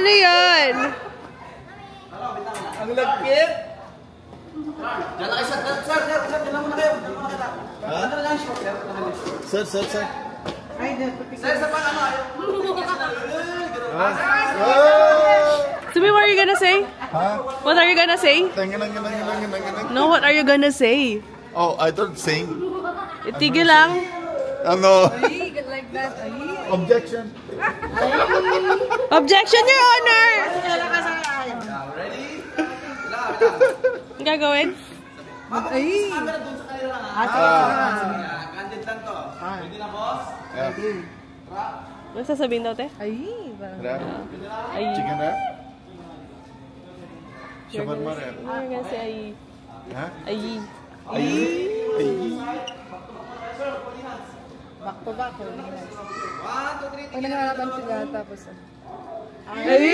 Ano yan? Ang lagkit! Diyan na kayo, sir. Sir, diyan lang muna kayo. Ano lang siya, sir? Sir. Sir, sa pan, ano? Sumi, what are you gonna say? Huh? What are you gonna say? No, what are you gonna say? Oh, I don't sing. Itigil lang. No. Like that. Objection. Objection, Your Honor! Ready? Ang gagawin? Ay! Candid lang to. Pwede na, boss? Ano sasabihin daw, te? Ay! Wrap. Ay. Chicken wrap. You're Shawarma gonna- wrap. You're gonna say ay. Huh? Ay. Ay. Back to back. 1, 2, 3, Pag nangarapan sila tapos Ay!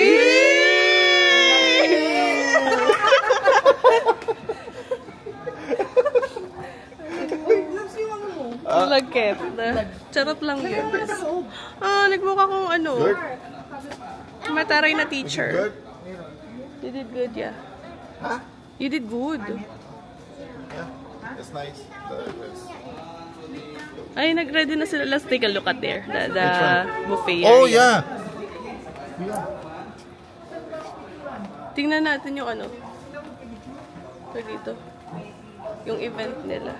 Lagkit. Charot lang yun. Nagmukha kong ano. Good. Mataray na teacher. Good. You did good, yeah. Huh? You did good. Yeah. It's nice. Ay, nag-ready na sila. Let's take a look at there. The buffet Oh area. yeah. Tingnan natin yung ano. Ito dito. Yung event nila.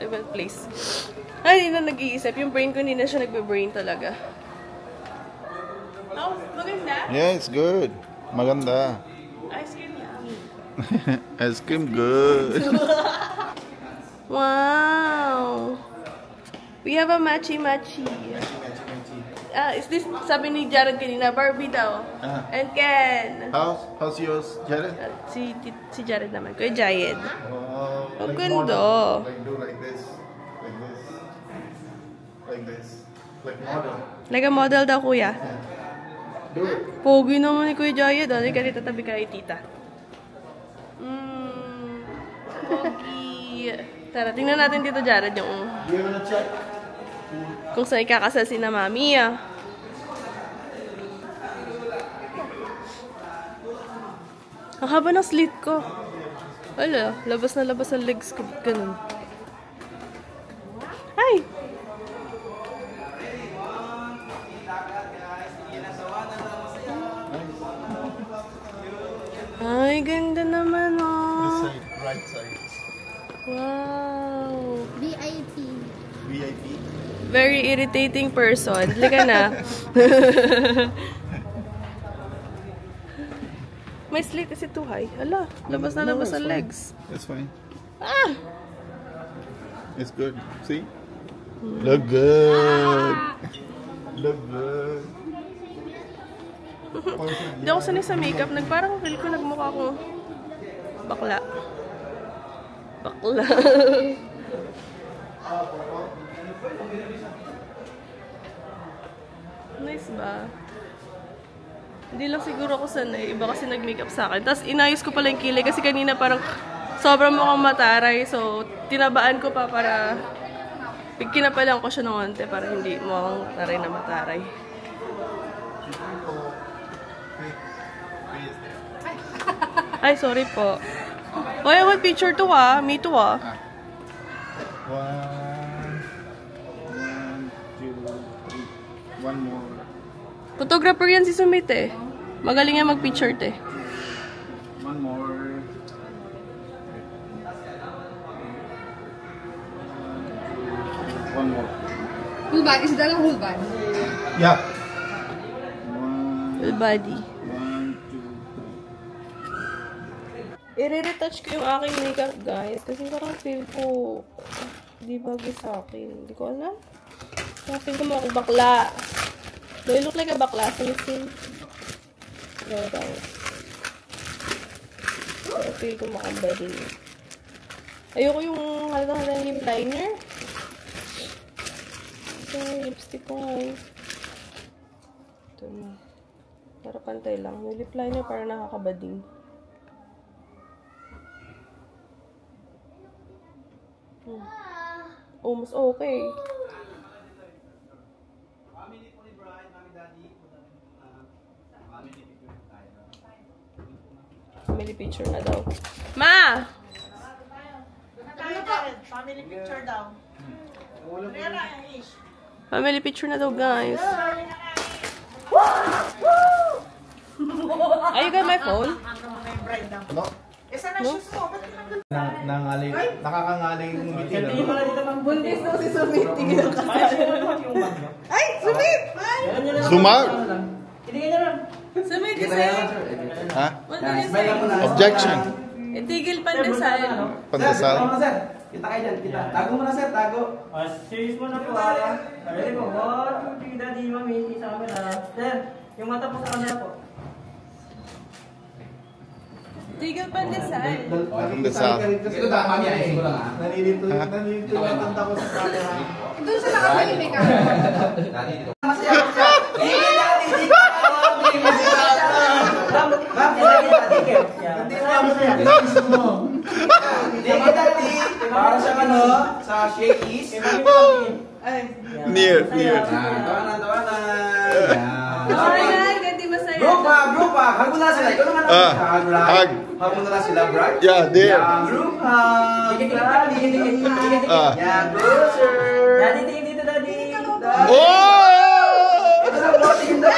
Event place. Ay, hindi na nag-iisip. Yung brain ko, hindi na siya nagbe-brain talaga. Oh, maganda. Yeah, it's good. Maganda. Ice cream yummy. Ice cream good. Wow! We have a matchy-matchy. Is this, sabi ni Jared kanina, Barbie daw. And Ken. How's yours, Jared? Si Jared naman. Kuya Jayed. Wow. Ang ganda. Like do like this. Like this. Like this. Like model. Like a model daw, kuya. Do it. Pogi naman ni Kuya Jayed. Ano ka dito tabi kay tita? Pogi. Tara, tingnan natin dito, Jared, yung Do you wanna check? kung saan ikakasal si na mami, Ang haba ng slit ko. Wala, labas na labas ang legs ko. Ganun. Ay! Ay, ganda naman, This side, right side. Wow. VIP. VIP. Very irritating person. Halika na. May slit kasi too high. Hala, labas na labas ang legs. It's fine. Ah! It's good. See? Look good. Look good. Hindi ako sanay sa makeup. Parang feel ko nagmukha akong bakla. Bakla. Nice ba? Hindi lang siguro ako sanay. Iba kasi nag-makeup sa akin. Tapos inayos ko pala yung kilay kasi kanina parang sobrang mukhang mataray. So, tinabaan ko pa para kinapalan ko siya ng onte para hindi mukhang taray na mataray. Ay, sorry po. Oy, what picture to Me too One, two, three. One more. Photographer yan si Sumit eh. Magaling yan mag-picture te. One more. One more. Full body. Is that a whole body? Yeah. Full body. One, two, three. I-retouch ko yung aking makeup, guys. Kasi parang feel ko di bagay sa akin. Hindi ko alam. Parang feel ko mga bakla. Do I look like a bakla? Sing-sing. Diba daw? Parang feel ko makamba din. Ayoko yung halatang lip liner. Ito yung lipstick ko, guys. Ito na. Para pantay lang. Yung lip liner para nakakabading. Oh, mas okay. Family picture na daw. Ma! Family picture daw. Family picture na daw, guys. Are you got my phone? Ano? Isa na shoes mo. Ba't Nangaling, nakakangaling ngiti na. Buntis daw si Sumit. Tingin ang kasal. Ay! Sumit! Ay! Sumag? Sumit kasi. Ha? Objection. Objection. Itigil pandesal. Pandesal. Sir, kita kayo dyan, kita. Tago mo na sir, tago. Serious mo na po ah. Ready po. 1, 2, 3, daddy, mami, isa kami na. Sir, yung mata po sa kanila po. Tigil pandesal. Pandesal. Ito da, mami, ayusin ko lang ah. Nalilito yung tanda ko sa camera. Ito sa nakapili ka. Daddy, dito. Masaya, masaya. Hindi, daddy, dito. Ma'am, daddy, daddy, Hindi mo. Hindi, daddy. Para sa ano, sa shakies. Near. Tawanan. Tawanan, ganti masaya. Group hug. Hug mo na sila. Ikaw naman ang hug, right? Hug. Hug mo na sila, right? Yeah, there. Group hug. Yeah, closer. Daddy, tingin dito, daddy. Oh! Ito na po, tingin daw.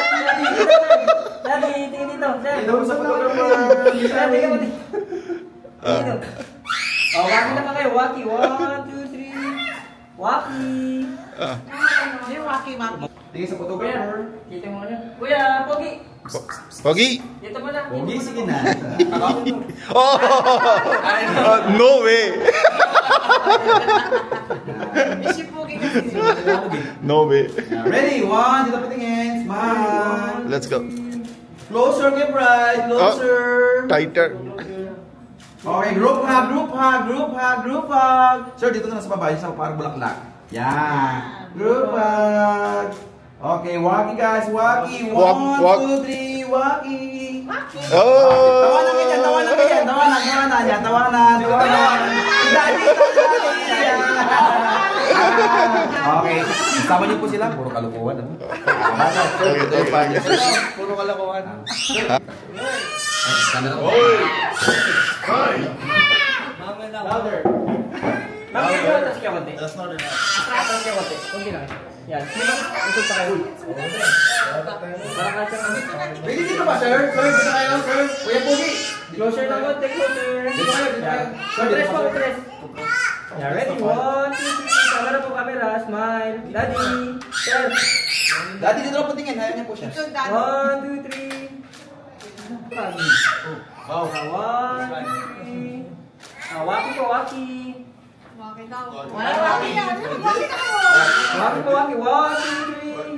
Daddy, tingin dito. Sir. Ito sa photographer. Daddy, tingin mo dito. Tingin dito. Oh, waki na pa kayo. Waki. 1, 2, 3. Waki. Yung Rocky Mom. Tingin sa Kuya, photographer. kita mo na. Kuya, Pogi. Pogi? Dito mo na. Pogi, sige na. Oh! No way! Si Pugi kasi. No way. Ready? 1, dito patingin. Smile. Let's go. Closer, get right. Closer. Tighter. Okay, group hug. Sir, dito na sa baba, sa parang bulaklak. Yan. Group hug. Okay, waki guys, waki. 1, Walk. 2, 3, waki. Oh! Tawanan ka dyan. Tawanan. Dali. Okay, sama niyo po sila. Puro kalukuhan. Puro kalokohan. Louder. Mami, atas ka konti. Atas ka konti. Kunti lang. Yan. Ikot pa kayo. Para ka siyang... Ready dito ba, sir? Sir, dito kayo, sir. Kuya Pogi. Closer lang konti, closer. Dito kayo. Press po, press. Yeah, ready? 1, 2, 3. Camera po, camera. Smile. Daddy. Sir. Dati dito lang po tingin. Hayaan niya po siya. 1, 2, 3. Wow. 1, 2, 3. Waki po, waki. Rocky daw. Waki po, waki. 1, 2, 3.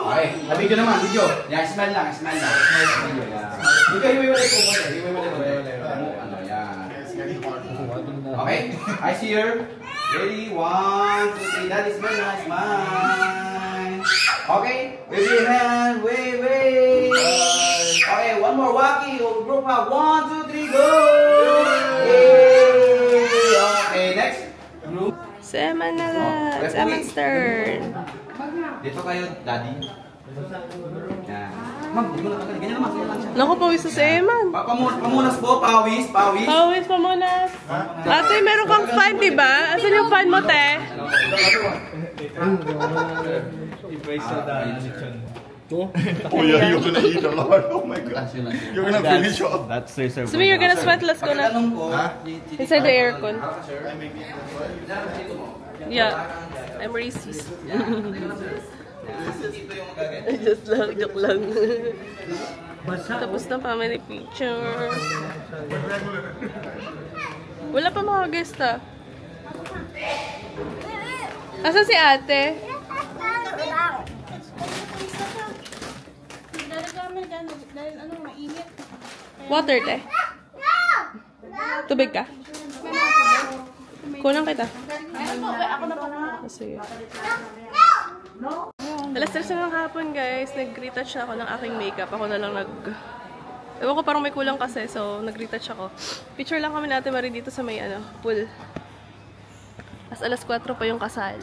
Okay, video naman, video. Yan, smile lang. Video, yan. Hiwalay po. Ano, yan. Okay, I see her. Ready, 1, 2, 3. Daddy, smile. Okay, wave your hand, wave. Okay, one more waki. Group hug. 1, 2, 3, go. Yay. Okay, next. Group. Seman na lang. Seman's turn. Dito kayo, daddy. Yan. Ma'am, hindi mo na pagkali. Ganyan naman, sige lang siya. Naku, pawis sa Seman. Pamunas po, pawis. Pawis pa muna. Ate, meron kang fan, di ba? Asan yung fan mo, te? Kuya, you're gonna eat a lot. Oh my God. You're gonna finish off. Sumi, you're gonna sweat. Let's go na. Pagkatanong ko, Inside the aircon. Yeah. I'm racist. dito yung magagay. Just lang, joke lang. Tapos na family picture. Wala pa mga guest ah. Asan si ate? Water, te. Tubig ka? Kulang kita. Sige. Alas 3 ng hapon, guys. Nag-retouch ako ng aking makeup. Ako na lang ewan ko, parang may kulang kasi. So, nag-retouch ako. Picture lang kami natin mari dito sa may pool. Alas 4 pa yung kasal.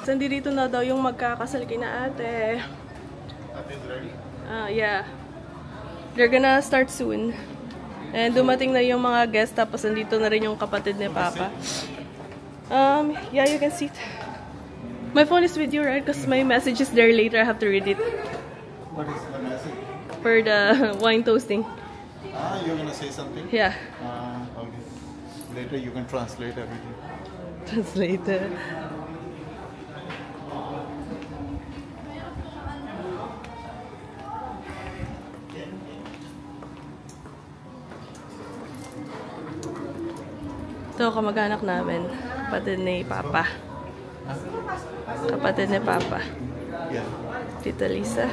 So, dito na daw yung magkakasal kina ate. Yeah. They're gonna start soon. And dumating na yung mga guests, tapos nandito na rin yung kapatid ni Papa. Yeah, you can see it. My phone is with you, right? Because my message is there later. I have to read it. What is the message? For the wine toasting. Ah, you're gonna say something? Yeah. Okay. Later you can translate everything. Translated. Ito, kamag-anak namin. Kapatid ni Papa. Kapatid ni Papa. Yeah. Tita Lisa.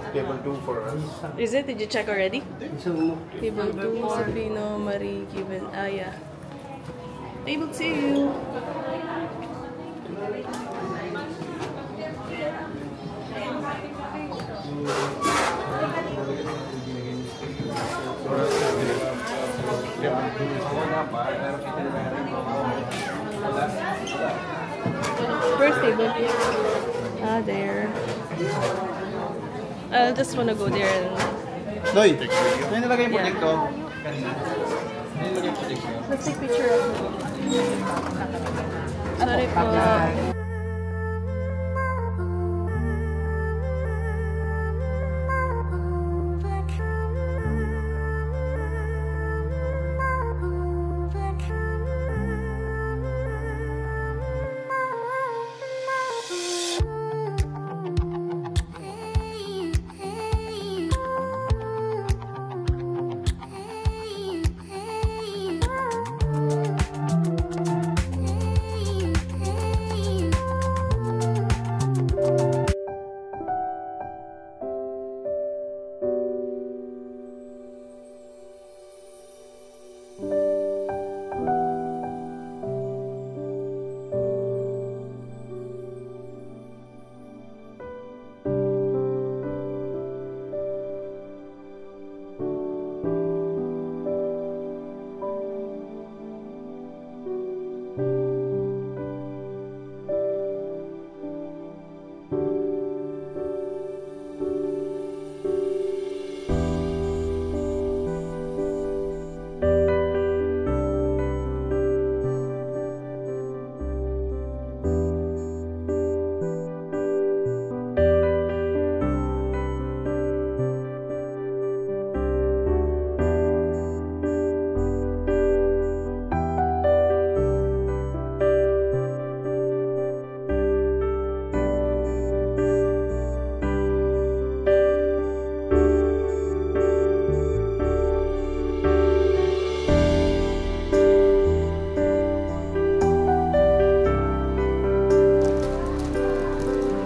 Table 2 for us. Is it? Did you check already? Table 2, Sofino, Marie, Given. Ah, yeah. Table 2. First table. Ah, there. I just wanna go there and... Doy, may nilagay yung projector. Let's take picture of it. Sorry po.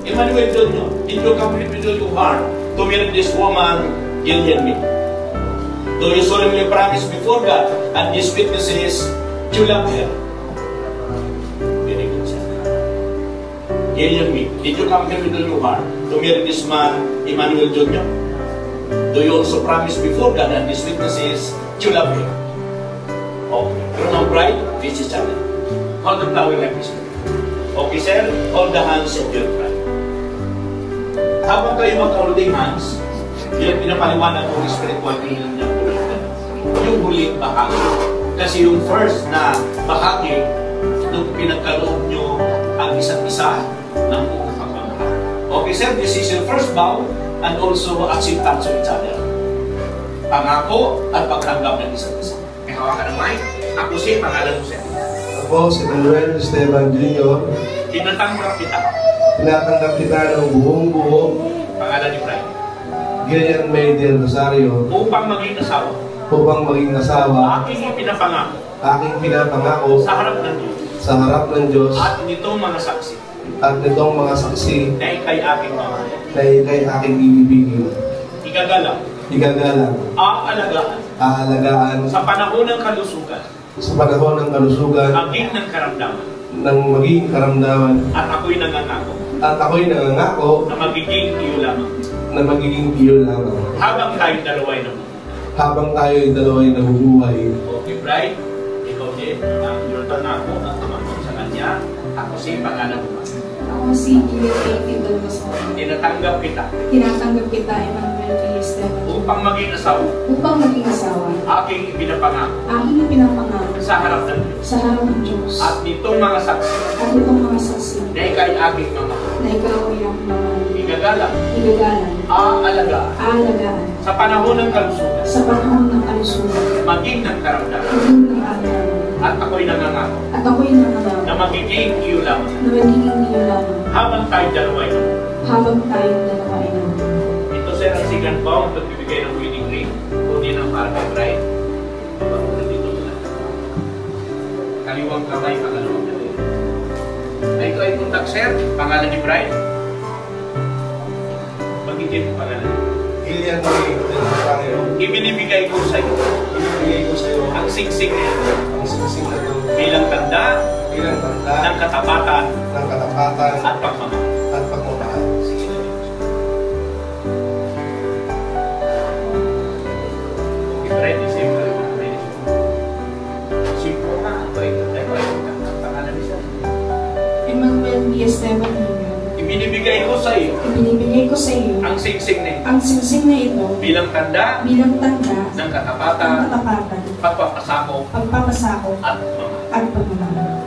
Emmanuel Jr., did you complete with your heart to marry this woman, Gillian Me? Do you solemnly promise before God and these witnesses you love her? Very good, sir. Gillian Me, did you complete with your heart to marry this man, Emmanuel Jr.? Do you also promise before God and these witnesses you love her? Okay. You're now bride, this is channel. Hold the flower like this. Okay, sir, hold the hands of your bride. Habang kayo magka-holding hands, yung pinapaliwanag ng spiritual healing niya, yung huling bahagi. Kasi yung first na bahagi, nung pinagkaloob nyo ang isa't isa ng buong pagmamahal. Okay, sir, this is your first vow and also acceptance of each other. Pangako at pagtanggap ng isa't isa. May hawakan ng mic. Ako si pangalan mo, sir. Ako si Manuel Esteban Jr. Tinatanggap kita. Tinatanggap kita ng buong-buo. Pangalan ni Brian. Gillian May del Rosario. Upang maging asawa. Upang maging asawa. Aking pinapangako. Aking pinapangako. Sa harap ng Diyos. Sa harap ng Diyos. At nitong mga saksi. At nitong mga saksi. Na ikay aking mamahal. Na ikay aking ibibigin. Igagalang. Igagalang. Aalagaan. Aalagaan. Sa panahon ng kalusugan. Sa panahon ng kalusugan. Aging ng karamdaman. ng magiging karamdaman. At ako'y nangangako. At ako'y nangangako Na magiging iyo lamang. na magiging iyo lamang. Habang tayong dalaway naman. Habang tayo'y dalaway nabubuhay. Okay, bride. Ikaw din. Ang iyong pangako at tumangkot sa kanya. Ako si pangalan mo. Ako si Gilly Dalmason. Tinatanggap kita. Tinatanggap kita, Emmanuel Esteban. Upang maging asawa. Upang maging asawa. Aking ipinapangako. Aking ipinapangako. Sa harap ng Diyos. Sa harap ng Diyos. At nitong mga saksi. At itong mga saksi. Na ika'y aking mga. Na ikaw ay ang mga. Igagalang. Igagalang. Aalagaan. Aalagaan. Sa panahon ng kalusugan. Sa panahon ng kalusugan. Maging ng karamdaman. Maging ng karamdaman. At ako'y nangangako. At ako'y nangangako. Na magiging iyo lamang. Na magiging iyo lamang. Habang tayo dalaway naman. Habang tayong dalawa ay naman. Ito sir ang sigan po ang pagbibigay ng wedding ring. Kundi ng para kay bride. Dito na. Kaliwang kamay, pangalawang kamay. Ay ito ay contact sir. Pangalan ni bride. Magiging pangalan. Ilian Ray del Rosario. Ibinibigay ko sa iyo. Ibibigay ko sa iyo Ang singsing na ito. ang singsing na ito Bilang tanda bilang tanda ng katapatan ng katapatan at pagmamahal. at pagmamahal. Sige na. Bride, isip ka rin. Simple nga. Ang pangalan ni sir. Emmanuel Esteban. Ibinibigay ko sa iyo Ibinibigay ko sa iyo ang singsing na ito ang singsing na ito bilang tanda bilang tanda ng ng katapatan, katapatan, pagpapasako pagpapasako at pagmamahal. at pagmamahal.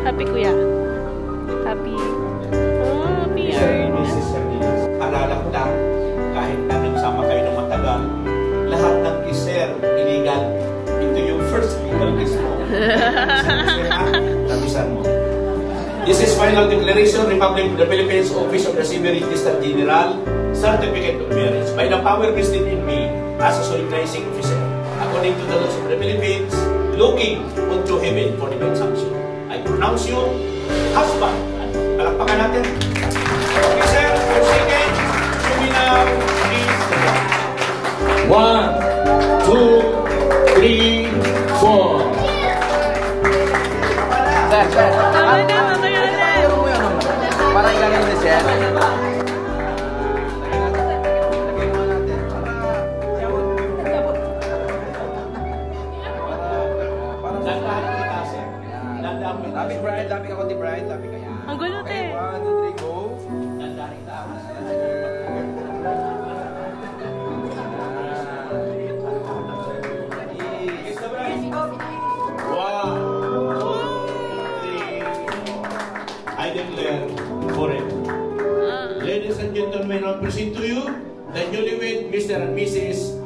Happy kuya. Happy. Oh, happy yarn. Alala ko lang, kahit na nagsama kayo ng matagal, lahat ng kisser, illegal. Ito yung first legal kiss mo. Tabisan mo. This is final declaration, Republic of the Philippines, Office of the Civil Registrar General, Certificate of Marriage, by the power vested in me as a solemnizing officer, according to the laws of the Philippines, looking unto heaven for the consumption. I pronounce you husband. Palakpakan natin. Okay, sir. For second, show me now, please. 1, 2, 3, 4. Sir. Tama na, matagal na. Parang ilagay mo siya. Lapit bride, lapit ako di bride, lapit kaya. Ang gulo, te. 1, 2, 3, go. I declare forever. Ladies and gentlemen, I present to you the newlywed Mr. and Mrs.